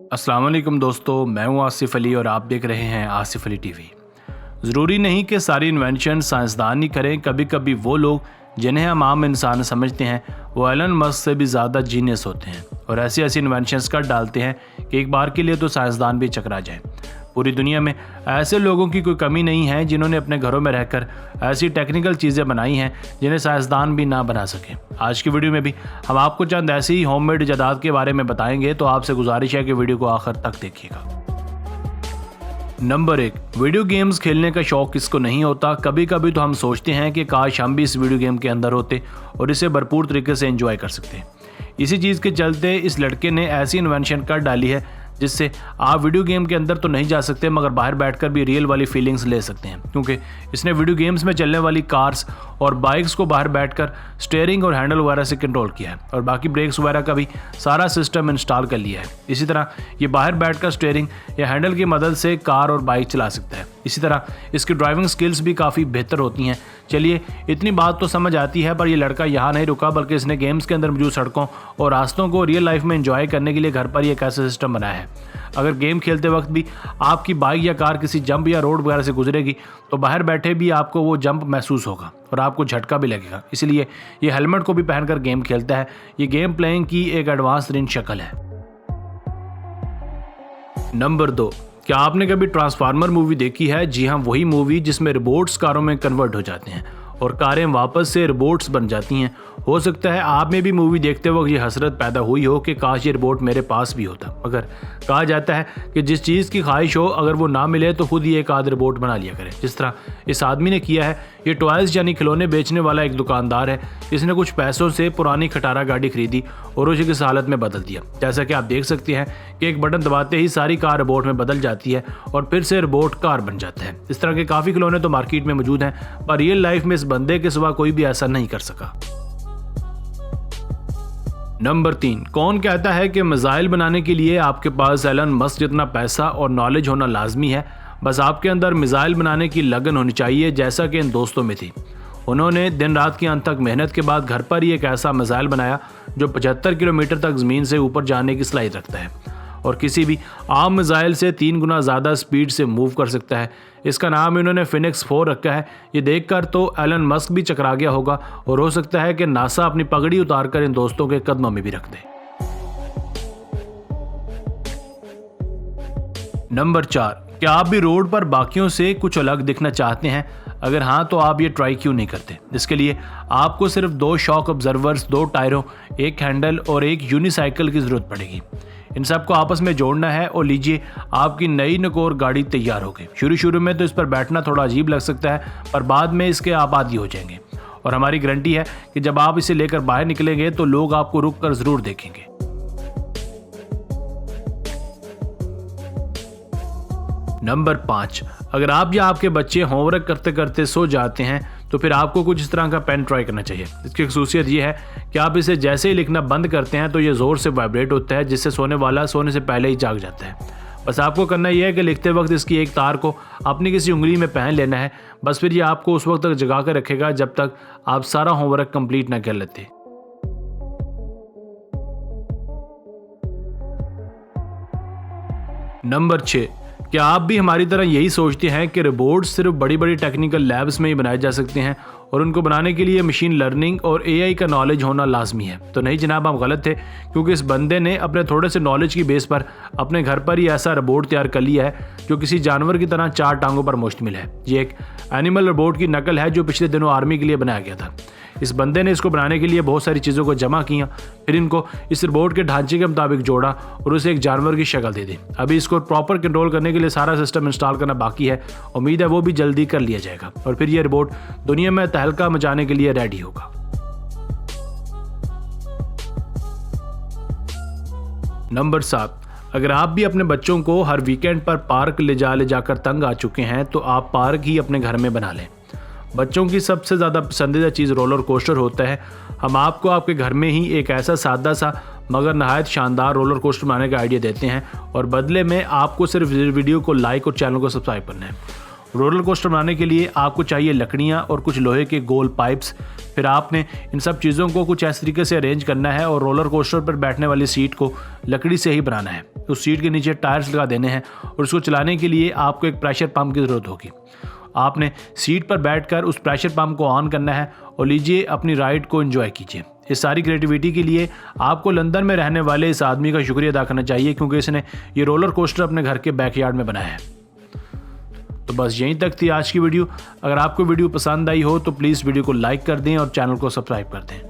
अस्सलाम वालेकुम दोस्तों, मैं हूं आसिफ अली और आप देख रहे हैं आसिफ अली टीवी। ज़रूरी नहीं कि सारी इन्वेंशन साइंसदान ही करें। कभी कभी वो लोग जिन्हें हम आम इंसान समझते हैं वो एलन मस्क से भी ज़्यादा जीनियस होते हैं और ऐसी ऐसी इन्वेंशंस कर डालते हैं कि एक बार के लिए तो साइंसदान भी चकरा जाए। पूरी दुनिया में ऐसे लोगों की कोई कमी नहीं है जिन्होंने अपने घरों में रहकर ऐसी टेक्निकल चीज़ें बनाई हैं जिन्हें साइंसदान भी ना बना सके। आज की वीडियो में भी हम आपको चंद ऐसी ही होममेड इजादात के बारे में बताएंगे, तो आपसे गुजारिश है कि वीडियो को आखिर तक देखिएगा। नंबर 1, वीडियो गेम्स खेलने का शौक किसको नहीं होता। कभी कभी तो हम सोचते हैं कि काश हम भी इस वीडियो गेम के अंदर होते और इसे भरपूर तरीके से एंजॉय कर सकते। इसी चीज़ के चलते इस लड़के ने ऐसी इन्वेंशन कर डाली है जिससे आप वीडियो गेम के अंदर तो नहीं जा सकते मगर बाहर बैठकर भी रियल वाली फीलिंग्स ले सकते हैं, क्योंकि इसने वीडियो गेम्स में चलने वाली कार्स और बाइक्स को बाहर बैठकर स्टीयरिंग और हैंडल वगैरह से कंट्रोल किया है और बाकी ब्रेक्स वगैरह का भी सारा सिस्टम इंस्टॉल कर लिया है। इसी तरह ये बाहर बैठकर स्टीयरिंग या हैंडल की मदद से कार और बाइक चला सकता है। इसी तरह इसकी ड्राइविंग स्किल्स भी काफ़ी बेहतर होती हैं। चलिए, इतनी बात तो समझ आती है, पर ये लड़का यहाँ नहीं रुका बल्कि इसने गेम्स के अंदर मौजूद सड़कों और रास्तों को रियल लाइफ में एंजॉय करने के लिए घर पर ही एक ऐसा सिस्टम बनाया है। अगर गेम खेलते वक्त भी आपकी बाइक या कार किसी जंप या रोड वगैरह से गुजरेगी तो बाहर बैठे भी आपको वो जंप महसूस होगा और आपको झटका भी लगेगा। इसलिए ये हेलमेट को भी पहनकर गेम खेलता है। ये गेम प्लेइंग की एक एडवांस तरीन शक्ल है। नंबर 2, क्या आपने कभी ट्रांसफार्मर मूवी देखी है? जी हाँ, वही मूवी जिसमें रोबोट्स कारों में कन्वर्ट हो जाते हैं और कारें वापस से रोबोट्स बन जाती हैं। हो सकता है आप में भी मूवी देखते वक्त ये हसरत पैदा हुई हो कि काश ये रोबोट मेरे पास भी होता। मगर कहा जाता है कि जिस चीज़ की ख्वाहिश हो अगर वो ना मिले तो खुद ही एक आध रोबोट बना लिया करें, जिस तरह इस आदमी ने किया है। ये टॉयज़ यानी खिलौने बेचने वाला एक दुकानदार है। इसने कुछ पैसों से पुरानी खटारा गाड़ी खरीदी और उसे किस हालत में बदल दिया। जैसा कि आप देख सकते हैं कि एक बटन दबाते ही सारी कार रोबोट में बदल जाती है और फिर से रोबोट कार बन जाता है। इस तरह के काफ़ी खिलौने तो मार्केट में मौजूद हैं, पर रियल लाइफ में इस बंदे के सिवा कोई भी ऐसा नहीं कर सका। नंबर 3, कौन कहता है कि मिसाइल बनाने के लिए आपके पास एलन मस्क जितना पैसा और नॉलेज होना लाजमी है? बस आपके अंदर मिसाइल बनाने की लगन होनी चाहिए, जैसा कि इन दोस्तों में थी। उन्होंने दिन रात की अनथक मेहनत के बाद घर पर ही एक ऐसा मिसाइल बनाया जो 75 किलोमीटर तक ज़मीन से ऊपर जाने की सलाहियत रखता है और किसी भी आम मिसाइल से 3 गुना ज़्यादा स्पीड से मूव कर सकता है। इसका नाम इन्होंने फिनिक्स 4 रखा है। ये देखकर तो एलन मस्क भी चकरा गया होगा और हो सकता है कि नासा अपनी पगड़ी उतारकर इन दोस्तों के कदमों में भी रख दे। नंबर 4, क्या आप भी रोड पर बाकियों से कुछ अलग दिखना चाहते हैं? अगर हाँ तो आप ये ट्राई क्यों नहीं करते? इसके लिए आपको सिर्फ 2 शॉक ऑब्जर्वर्स, 2 टायरों, एक हैंडल और एक यूनिसाइकिल की ज़रूरत पड़ेगी। इन सबको आपस में जोड़ना है और लीजिए आपकी नई नकोर गाड़ी तैयार हो गई। शुरू में तो इस पर बैठना थोड़ा अजीब लग सकता है, पर बाद में इसके आप आदी हो जाएंगे और हमारी गारंटी है कि जब आप इसे लेकर बाहर निकलेंगे तो लोग आपको रुक कर ज़रूर देखेंगे। नंबर 5, अगर आप या आपके बच्चे होमवर्क करते करते सो जाते हैं तो फिर आपको कुछ इस तरह का पेन ट्राई करना चाहिए। इसकी खासियत ये है कि आप इसे जैसे ही लिखना बंद करते हैं तो ये ज़ोर से वाइब्रेट होता है, जिससे सोने वाला सोने से पहले ही जाग जाता है। बस आपको करना यह है कि लिखते वक्त इसकी एक तार को अपनी किसी उंगली में पहन लेना है। बस फिर ये आपको उस वक्त तक जगा कर रखेगा जब तक आप सारा होमवर्क कंप्लीट ना कर लेते। नंबर 6, क्या आप भी हमारी तरह यही सोचते हैं कि रोबोट्स सिर्फ बड़ी बड़ी टेक्निकल लैब्स में ही बनाए जा सकते हैं और उनको बनाने के लिए मशीन लर्निंग और एआई का नॉलेज होना लाजमी है? तो नहीं जनाब, हम गलत थे, क्योंकि इस बंदे ने अपने थोड़े से नॉलेज की बेस पर अपने घर पर ही ऐसा रोबोट तैयार कर लिया है जो किसी जानवर की तरह 4 टांगों पर मुश्तमिल है। ये एक एनिमल रोबोट की नकल है जो पिछले दिनों आर्मी के लिए बनाया गया था। इस बंदे ने इसको बनाने के लिए बहुत सारी चीज़ों को जमा किया, फिर इनको इस रोबोट के ढांचे के मुताबिक जोड़ा और उसे एक जानवर की शक्ल दे दी। अभी इसको प्रॉपर कंट्रोल करने के लिए सारा सिस्टम इंस्टॉल करना बाकी है। उम्मीद है वो भी जल्दी कर लिया जाएगा और फिर ये रोबोट दुनिया में तहलका मचाने के लिए रेडी होगा। नंबर 7, अगर आप भी अपने बच्चों को हर वीकेंड पर पार्क ले जाकर तंग आ चुके हैं तो आप पार्क ही अपने घर में बना लें। बच्चों की सबसे ज़्यादा पसंदीदा चीज़ रोलर कोस्टर होता है। हम आपको आपके घर में ही एक ऐसा सादा सा मगर नहायत शानदार रोलर कोस्टर बनाने का आइडिया देते हैं और बदले में आपको सिर्फ वीडियो को लाइक और चैनल को सब्सक्राइब करना है। रोलर कोस्टर बनाने के लिए आपको चाहिए लकड़ियाँ और कुछ लोहे के गोल पाइप्स। फिर आपने इन सब चीज़ों को कुछ इस तरीके से अरेंज करना है और रोलर कोस्टर पर बैठने वाली सीट को लकड़ी से ही बनाना है। उस सीट के नीचे टायर्स लगा देने हैं और उसको चलाने के लिए आपको एक प्रेशर पंप की ज़रूरत होगी। आपने सीट पर बैठकर उस प्रेशर पंप को ऑन करना है और लीजिए अपनी राइड को एंजॉय कीजिए। इस सारी क्रिएटिविटी के लिए आपको लंदन में रहने वाले इस आदमी का शुक्रिया अदा करना चाहिए, क्योंकि इसने ये रोलर कोस्टर अपने घर के बैकयार्ड में बनाया है। तो बस यहीं तक थी आज की वीडियो। अगर आपको वीडियो पसंद आई हो तो प्लीज़ वीडियो को लाइक कर दें और चैनल को सब्सक्राइब कर दें।